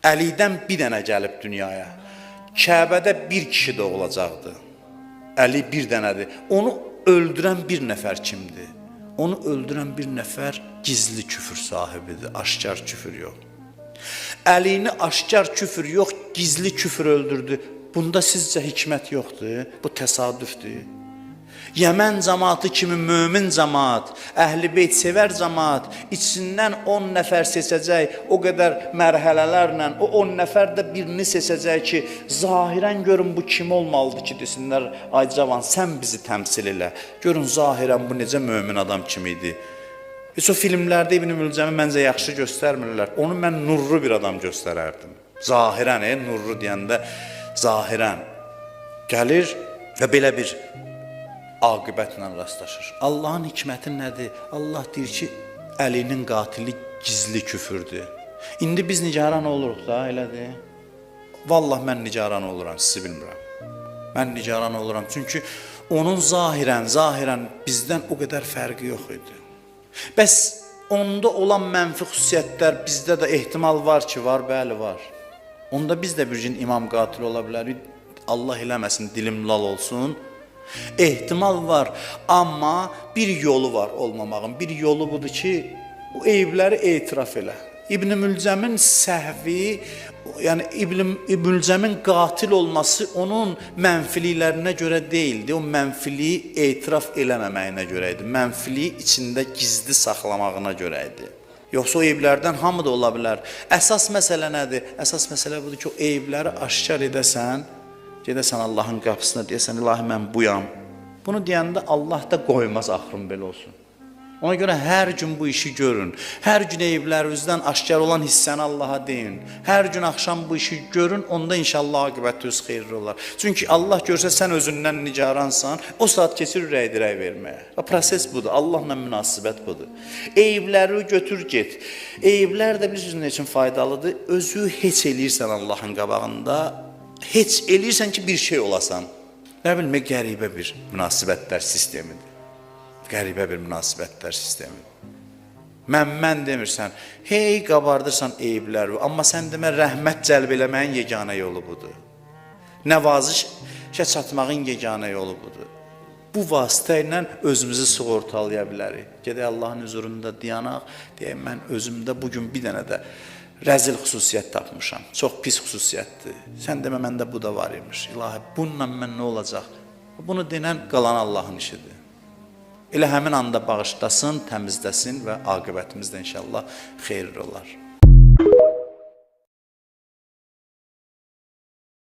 Əlidən bir dənə gəlib dünyaya. Kəbədə bir kişi doğulacaqdı. Əli bir dənədir. Onu öldürən bir nəfər kimdir? Onu öldürən bir nəfər gizli küfür sahibidir, aşkar küfür yox. Əlini aşkar küfür yox, gizli küfür öldürdü. Bunda sizcə hikmət yoxdur, bu təsadüfdür. Yəmən cəmaatı kimi mömin cəmaat, əhl-i beyt sevər cəmaat, içindən 10 nəfər seçəcək, o qədər mərhələlərlə, o 10 nəfər də birini seçəcək ki, zahirən görün bu kim olmalıdır ki, desinlər, ay cavan, sən bizi təmsil elə. Görün, zahirən bu necə mömin adam kimi idi. Heç o filmlərdə İbn Mülcəmi məncə yaxşı göstərmirlər. Onu mən nurlu bir adam göstərərdim. Zahirən, nurlu deyəndə, zahirən gəlir və belə bir aqibətlə rastlaşır. Allahın hikməti nədir? Allah deyir ki, Əlinin qatili gizli küfürdür. İndi biz nigaran oluruq da, elədir. Vallahi mən nigaran oluram, sizi bilmirəm. Mən nigaran oluram, çünki onun zahirən bizdən o qədər fərqi yox idi. Bəs onda olan mənfi xüsusiyyətlər bizdə də ehtimal var ki, var, bəli var. Onda biz də bir gün imam qatil ola bilərik. Allah eləməsin, dilim lal olsun. Ehtimal var, amma bir yolu var olmamağın. Bir yolu budur ki, o eyibləri etiraf elə. İbn Mülcəmin səhvi, yəni İbn Mülcəmin qatil olması onun mənfiliklərinə görə deyildi. O mənfiliyi etiraf eləməməyinə görə idi. Mənfiliyi içində gizli saxlamağına görə idi. Yoxsa o eyiblərdən hamı da ola bilər. Əsas məsələ nədir? Əsas məsələ budur ki, o eyibləri aşkar edəsən, gedəsən Allahın qapısına, deyəsən, ilahi mən buyam. Bunu deyəndə Allah da qoymaz axırın belə olsun. Ona görə hər gün bu işi görün. Hər gün eyiblərinizdən aşkar olan hissəni Allaha deyin. Hər gün axşam bu işi görün, onda inşallah aqibətiniz xeyirli olar. Çünki Allah görsə sən özündən nigaransan, o saat keçir ürək dirək verməyə. Proses budur, Allahla münasibət budur. Eyibləri götür get. Eyiblər də bilirsiniz nə üçün faydalıdır? Özü heç eləyirsən Allahın qabağında, heç eləyirsən ki, bir şey olasan. Nə bilmə, qəribə bir münasibətlər sistemidir. Qəribə bir münasibətlər sistemidir. Mən demirsən, hey qabardırsan eyibləri, amma sən demə, rəhmət cəlb eləməyin yeganə yolu budur. Nəvazişə çatmağın yeganə yolu budur. Bu vasitə ilə özümüzü sığortalaya bilərik. Gedək Allahın huzurunda dayanaq, deyək, mən özümdə bugün bir dənə də rəzil xüsusiyyət tapmışam. Çox pis xüsusiyyətdir. Sən demə, məndə bu da var imiş. İlahi, bununla mən nə olacaq? Bunu denən qalan Allahın işidir. Elə həmin anda bağışlasın, təmizləsin və aqibətimiz də inşallah xeyirli olar.